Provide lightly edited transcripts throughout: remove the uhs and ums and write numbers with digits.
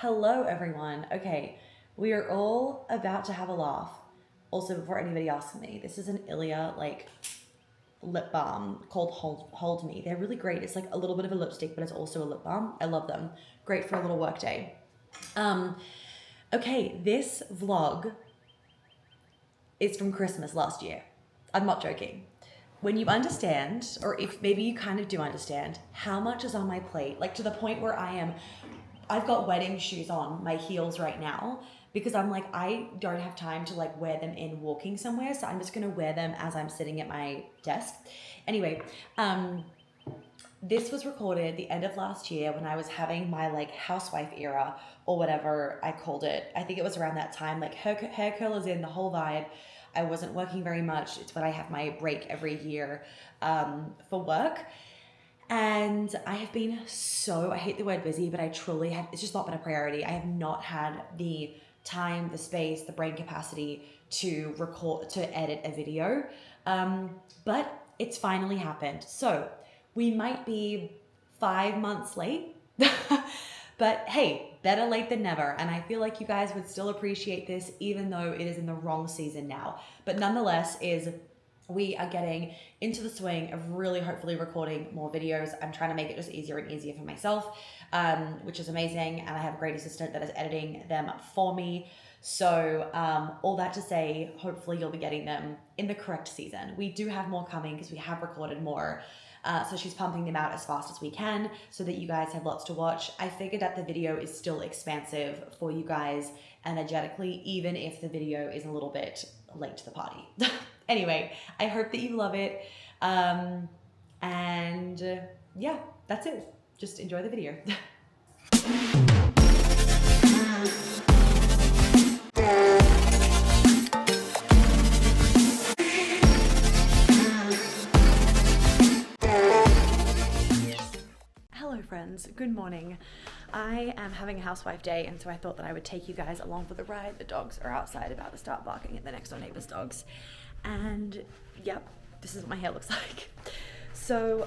Hello, everyone. Okay, we are all about to have a laugh. Also, before anybody asks me, this is an Ilia lip balm called Hold Me. They're really great. It's like a little bit of a lipstick, but it's also a lip balm. I love them. Great for a little work day. Okay, this vlog is from Christmas last year. I'm not joking. When you understand, or if maybe you kind of do understand, how much is on my plate, like to the point where I've got wedding shoes on, my heels right now, because I'm like, I don't have time to like wear them in walking somewhere. So I'm just gonna wear them as I'm sitting at my desk. Anyway, this was recorded the end of last year when I was having my like housewife era or whatever I called it. I think it was around that time, like hair curl is in the whole vibe. I wasn't working very much. It's when I have my break every year for work. And I have been I hate the word busy, but I truly have, it's just not been a priority. I have not had the time, the space, the brain capacity to edit a video. But it's finally happened. So we might be 5 months late, but hey, better late than never. And I feel like you guys would still appreciate this, even though it is in the wrong season now. But nonetheless, we are getting into the swing of really hopefully recording more videos. I'm trying to make it just easier and easier for myself, which is amazing. And I have a great assistant that is editing them for me. So all that to say, hopefully you'll be getting them in the correct season. We do have more coming because we have recorded more. So she's pumping them out as fast as we can so that you guys have lots to watch. I figured that the video is still expansive for you guys energetically, even if the video is a little bit late to the party. Anyway, I hope that you love it. Yeah, that's it. Just enjoy the video. Hello friends, good morning. I am having a housewife day, and so I thought that I would take you guys along for the ride. The dogs are outside about to start barking at the next door neighbor's dogs. And yep, this is what my hair looks like. So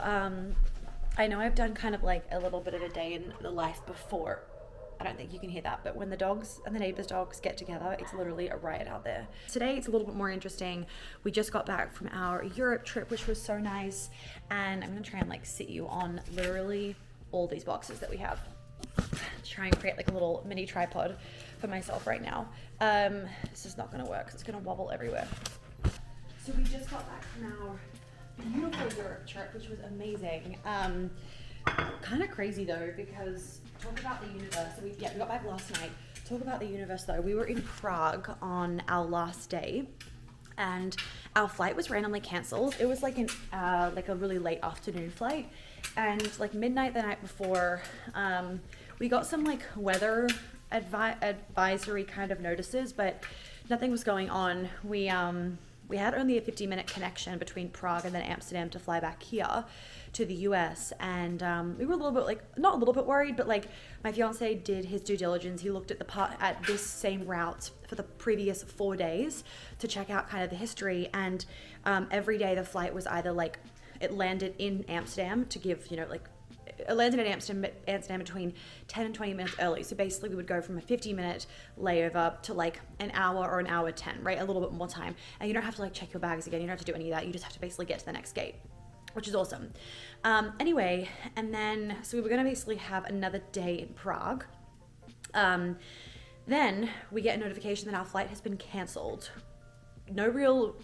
I know I've done kind of like a little bit of a day in the life before. I don't think you can hear that, but when the dogs and the neighbors' dogs get together, it's literally a riot out there. Today it's a little bit more interesting. We just got back from our Europe trip, which was so nice, and I'm gonna try and like sit you on literally all these boxes that we have. Try and create like a little mini tripod for myself right now. This is not gonna work. It's gonna wobble everywhere. So we just got back from our beautiful Europe trip, which was amazing. Kind of crazy though, because talk about the universe. So we got back last night. Talk about the universe though. We were in Prague on our last day, and our flight was randomly cancelled. It was like like a really late afternoon flight, and like midnight the night before, we got some like weather advisory kind of notices, but nothing was going on. We had only a 50-minute connection between Prague and then Amsterdam to fly back here to the US, and we were a little bit like, not a little bit worried, but like my fiance did his due diligence. He looked at this same route for the previous 4 days to check out kind of the history, and every day the flight was either like, it landed in Amsterdam to give, like, it landed in Amsterdam between 10 and 20 minutes early. So basically we would go from a 50-minute layover to like an hour or an hour 10, right? A little bit more time. And you don't have to like check your bags again. You don't have to do any of that. You just have to basically get to the next gate, which is awesome. Anyway, and then, so we were going to basically have another day in Prague. Then we get a notification that our flight has been canceled. No real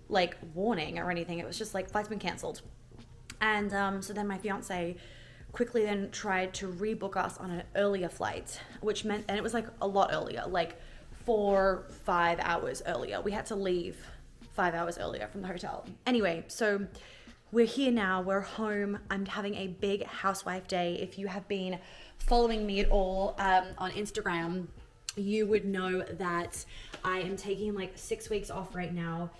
like warning or anything. It was just like, flight's been canceled. And so then my fiance quickly then tried to rebook us on an earlier flight, which meant, and it was like a lot earlier, like 4-5 hours earlier. We had to leave 5 hours earlier from the hotel. Anyway, so we're here now, we're home. I'm having a big housewife day. If you have been following me at all on Instagram, you would know that I am taking like 6 weeks off right now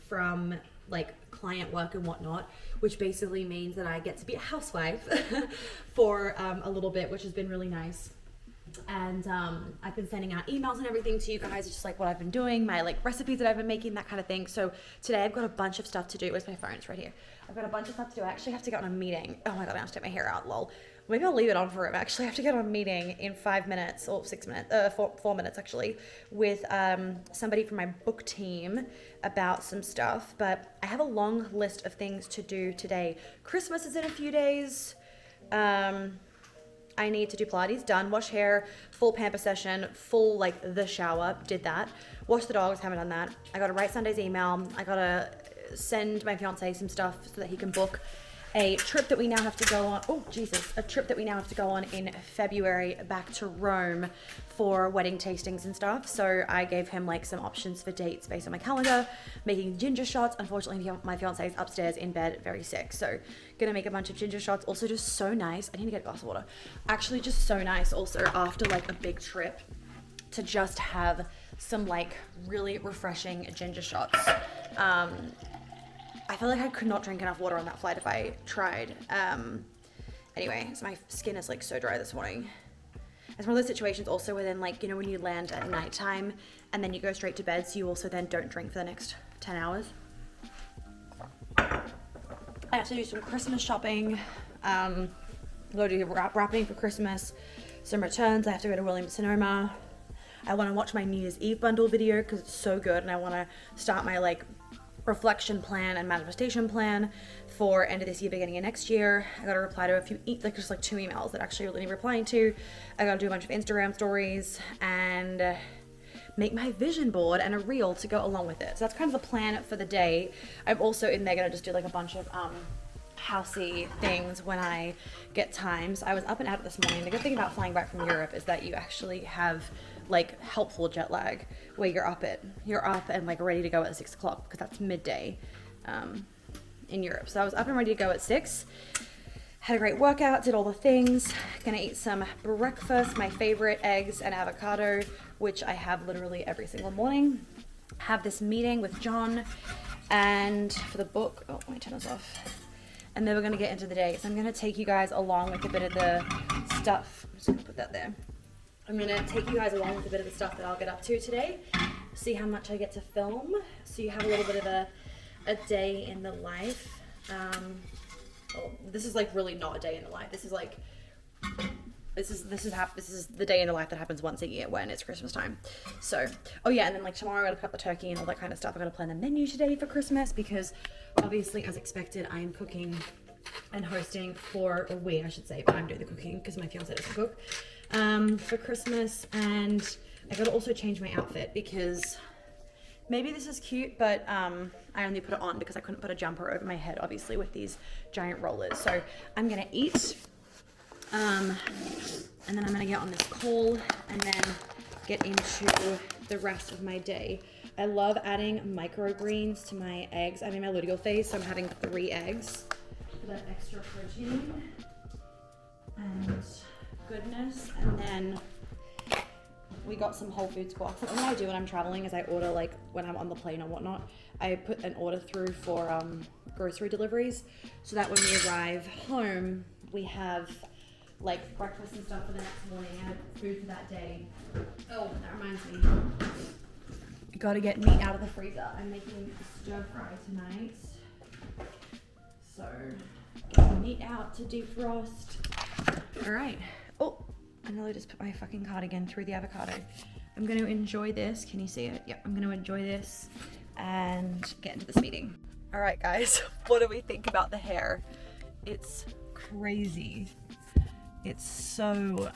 from like client work and whatnot, which basically means that I get to be a housewife for a little bit, which has been really nice. And I've been sending out emails and everything to you guys, just like what I've been doing, my like recipes that I've been making, that kind of thing. So today I've got a bunch of stuff to do. Where's my phone? It's right here. I've got a bunch of stuff to do. I actually have to go on a meeting. Oh my God, I have to take my hair out, lol. maybe I'll leave it on for him. Actually, I have to get on a meeting in 5 minutes or 6 minutes, 4 minutes actually, with somebody from my book team about some stuff. But I have a long list of things to do today. Christmas is in a few days. I need to do Pilates, done. Wash hair, full pamper session, full like the shower, did that. Wash the dogs, haven't done that. I gotta write Sunday's email. I gotta send my fiance some stuff so that he can book a trip that we now have to go on. Oh, Jesus. A trip that we now have to go on in February back to Rome for wedding tastings and stuff. So I gave him like some options for dates based on my calendar, making ginger shots. Unfortunately, my fiance is upstairs in bed, very sick. So gonna make a bunch of ginger shots. Also just so nice. I need to get a glass of water. Actually just so nice also after like a big trip to just have some like really refreshing ginger shots. I feel like I could not drink enough water on that flight if I tried. Anyway, so my skin is like so dry this morning. It's one of those situations also where then like, you know, when you land at nighttime and then you go straight to bed, so you also then don't drink for the next 10 hours. I have to do some Christmas shopping. Go do wrapping for Christmas. Some returns. I have to go to Williams Sonoma. I want to watch my New Year's Eve bundle video because it's so good, and I want to start my like reflection plan and manifestation plan for end of this year, beginning of next year. I got to reply to a few, like just like 2 emails that actually really need replying to. I got to do a bunch of Instagram stories and make my vision board and a reel to go along with it. So that's kind of the plan for the day. I'm also in there going to just do like a bunch of housey things when I get times. I was up and out this morning. The good thing about flying back from Europe is that you actually have like helpful jet lag where you're up and like ready to go at 6 o'clock because that's midday in Europe. So I was up and ready to go at 6. Had a great workout, did all the things. Gonna eat some breakfast, my favorite, eggs and avocado, which I have literally every single morning. Have this meeting with John and for the book. Oh, let me turn this off. And then we're gonna get into the day. So I'm gonna take you guys along with a bit of the stuff. I'm just gonna put that there. I'm gonna take you guys along with a bit of the stuff that I'll get up to today. See how much I get to film. So you have a little bit of a day in the life. Oh, this is like really not a day in the life. This is like, this is the day in the life that happens once a year when it's Christmas time. So, oh yeah, and then like tomorrow I gotta cut the turkey and all that kind of stuff. I gotta plan the menu today for Christmas because obviously, as expected, I am cooking and hosting for, or we, I should say, but I'm doing the cooking because my fiance doesn't cook, for Christmas. And I gotta also change my outfit because maybe this is cute, but I only put it on because I couldn't put a jumper over my head, obviously, with these giant rollers. So I'm gonna eat, and then I'm gonna get on this call and then get into the rest of my day. I love adding microgreens to my eggs. I'm in my luteal phase, so I'm having 3 eggs for that extra protein and goodness. And then we got some Whole Foods box. What I do when I'm traveling is I order, like when I'm on the plane or whatnot, I put an order through for grocery deliveries so that when we arrive home, we have like breakfast and stuff for the next morning. I have food for that day. Oh, that reminds me. Gotta get meat out of the freezer. I'm making stir fry tonight. So, get meat out to defrost. All right. Oh, I nearly just put my fucking cardigan through the avocado. I'm gonna enjoy this. Can you see it? Yep, I'm gonna enjoy this and get into this meeting. All right, guys, what do we think about the hair? It's crazy. It's so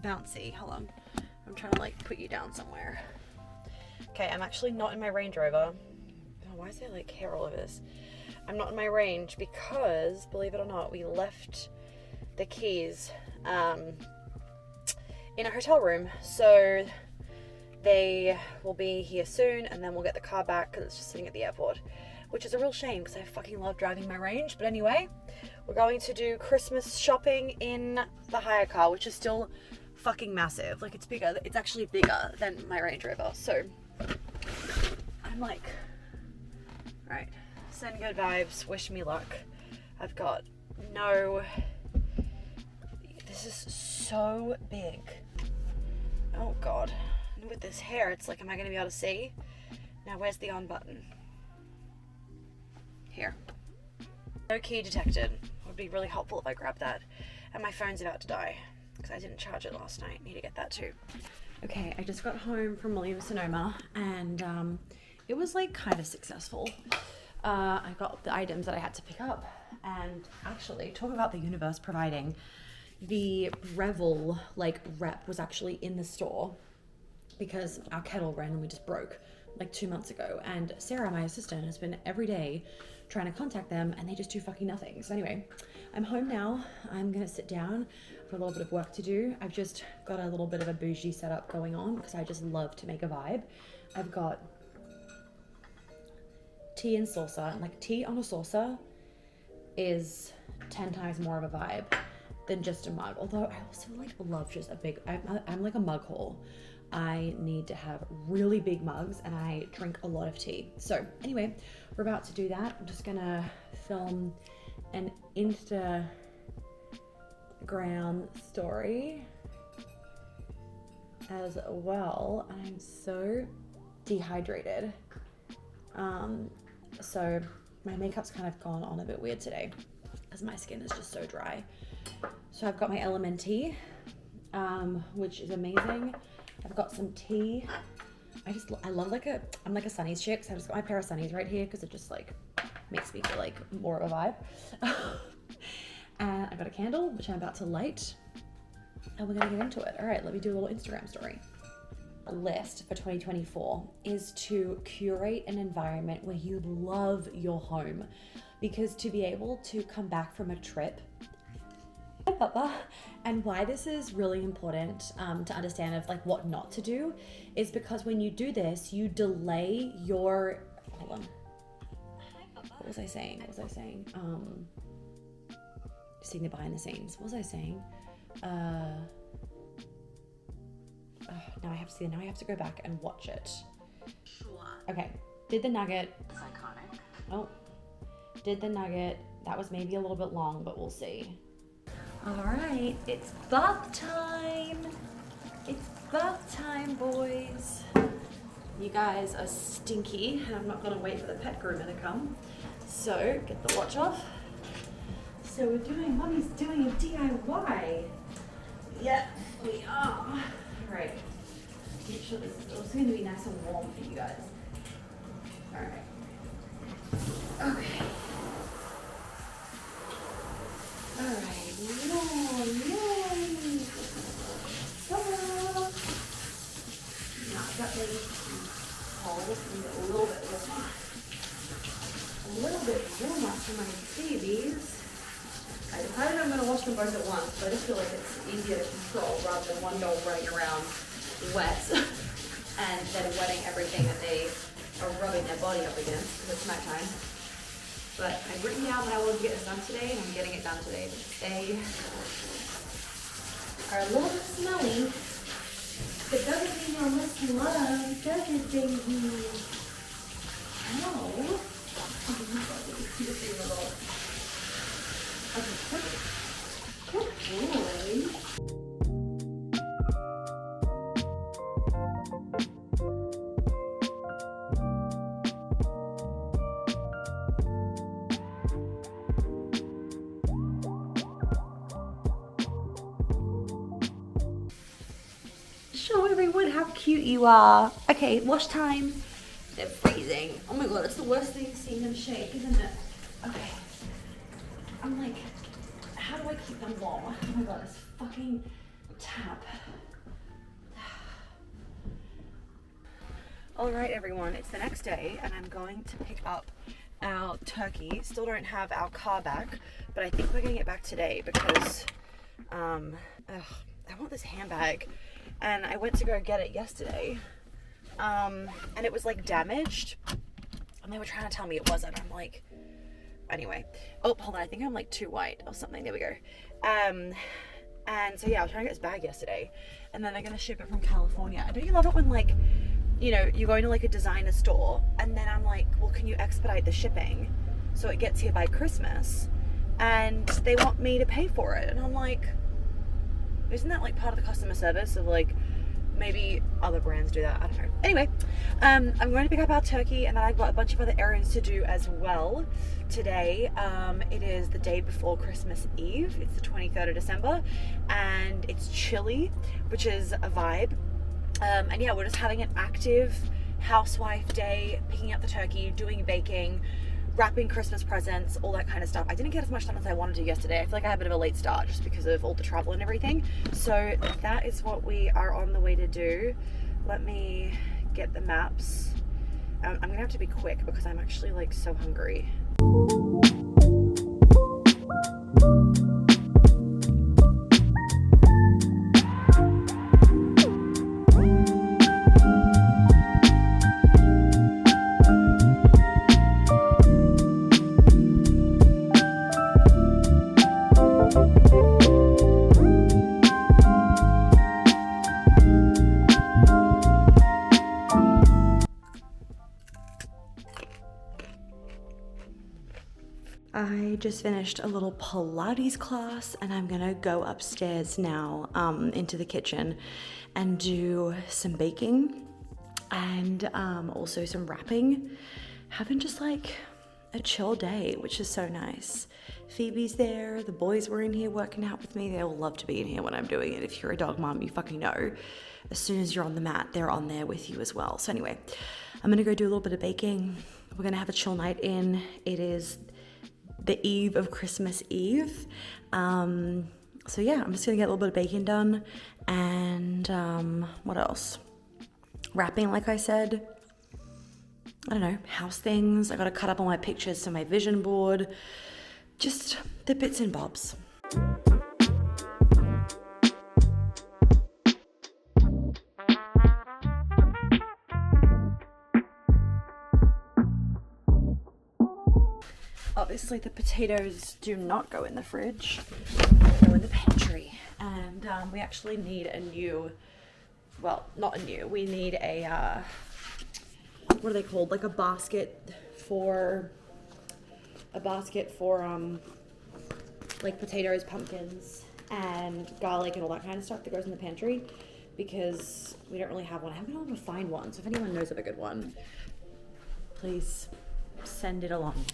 bouncy. Hold on. I'm trying to like put you down somewhere. Okay, I'm actually not in my Range Rover. Oh, why is there like hair all over this? I'm not in my Range because, believe it or not, we left the keys in a hotel room. So they will be here soon and then we'll get the car back because it's just sitting at the airport, which is a real shame because I fucking love driving my Range. But anyway, we're going to do Christmas shopping in the hire car, which is still fucking massive. Like, it's bigger. It's actually bigger than my Range Rover. So I'm like, all right, send good vibes, wish me luck. I've got no, this is so big. Oh God. And with this hair, it's like, am I gonna be able to see? Now where's the on button? Here. No key detected. Would be really helpful if I grabbed that. And my phone's about to die because I didn't charge it last night. Need to get that too. Okay, I just got home from Williams-Sonoma and it was like kind of successful. I got the items that I had to pick up, and actually, talk about the universe providing. The Revel like rep was actually in the store because our kettle randomly just broke like 2 months ago, and Sarah, my assistant, has been every day trying to contact them and they just do fucking nothing. So anyway, I'm home now. I'm gonna sit down for a little bit of work to do. I've just got a little bit of a bougie setup going on because I just love to make a vibe. I've got tea and saucer, and like tea on a saucer is 10 times more of a vibe than just a mug. Although I also like love just a big, I'm like a mug whore. I need to have really big mugs and I drink a lot of tea. So anyway, we're about to do that. I'm just gonna film an Instagram story as well. I'm so dehydrated. So my makeup's kind of gone on a bit weird today because my skin is just so dry. So I've got my LMNT, which is amazing. I've got some tea. I love I'm like a Sunnies chick, so I've just got my pair of Sunnies right here because it just like makes me feel like more of a vibe. And I got a candle, which I'm about to light, and we're gonna get into it. All right, let me do a little Instagram story. List for 2024 is to curate an environment where you love your home, because to be able to come back from a trip, and why this is really important to understand of like what not to do is because when you do this, you delay your, hold on, what was I saying? Seeing the behind the scenes. What was I saying? Now I have to go back and watch it. Sure. Okay, did the nugget. It's iconic. Oh, did the nugget. That was maybe a little bit long, but we'll see. All right, it's bath time. It's bath time, boys. You guys are stinky, and I'm not gonna wait for the pet groomer to come. So get the watch off. So Mommy's doing a DIY. Yeah, we are. All right. Make sure this is also going to be nice and warm for you guys. All right. Okay. All right. Yay. Ta-da. Now I've got ready to hold a little bit warmer. A little bit warmer for my babies. I decided I'm going to wash them both at once, but I just feel like it's easier to control rather than one dog running around wet and then wetting everything that they are rubbing their body up against because it's nighttime. But I've written down that I want to get this done today, and I'm getting it done today. But they are a little bit smelly. It doesn't mean you're less loved, does it, baby? No. Okay, perfect. Good boy. Show everyone how cute you are. Okay, wash time. They're freezing. Oh my god, it's the worst thing seeing them shake, isn't it? Okay. I'm like, how do I keep them warm? Oh my god, this fucking tap. All right, everyone, it's the next day, and I'm going to pick up our turkey. Still don't have our car back, but I think we're getting it back today because I want this handbag, and I went to go get it yesterday, and it was like damaged, and they were trying to tell me it wasn't. I'm like, anyway, oh, hold on, I think I'm like too white or something. There we go. And so yeah, I was trying to get this bag yesterday, and then they're gonna ship it from California. Don't you love it when, like, you know, you're going to like a designer store, and then I'm like, well, can you expedite the shipping so it gets here by Christmas? And they want me to pay for it, and I'm like, isn't that like part of the customer service of like Maybe other brands do that, I don't know. Anyway, I'm going to pick up our turkey, and then I've got a bunch of other errands to do as well today. It is the day before Christmas Eve. It's the 23rd of December, and it's chilly, which is a vibe. And yeah, we're just having an active housewife day, picking up the turkey, doing baking, wrapping Christmas presents, all that kind of stuff. I didn't get as much done as I wanted to yesterday. I feel like I had a bit of a late start just because of all the travel and everything. So that is what we are on the way to do. Let me get the maps. I'm gonna have to be quick because I'm actually like so hungry. I just finished a little Pilates class, and I'm gonna go upstairs now into the kitchen and do some baking and also some wrapping. Having just like a chill day, which is so nice. Phoebe's there, the boys were in here working out with me. They all love to be in here when I'm doing it. If you're a dog mom, you fucking know. As soon as you're on the mat, they're on there with you as well. So anyway, I'm gonna go do a little bit of baking. We're gonna have a chill night in. It is the eve of Christmas Eve. So yeah, I'm just gonna get a little bit of baking done, and what else? Wrapping, like I said. I don't know, house things. I gotta cut up all my pictures to my vision board. Just the bits and bobs. Obviously the potatoes do not go in the fridge, they go in the pantry. And we actually need a new, well, not a new, we need a, what are they called? Like a basket for like potatoes, pumpkins, and garlic and all that kind of stuff that goes in the pantry, because we don't really have one. I haven't been able to find one, so if anyone knows of a good one, please send it along.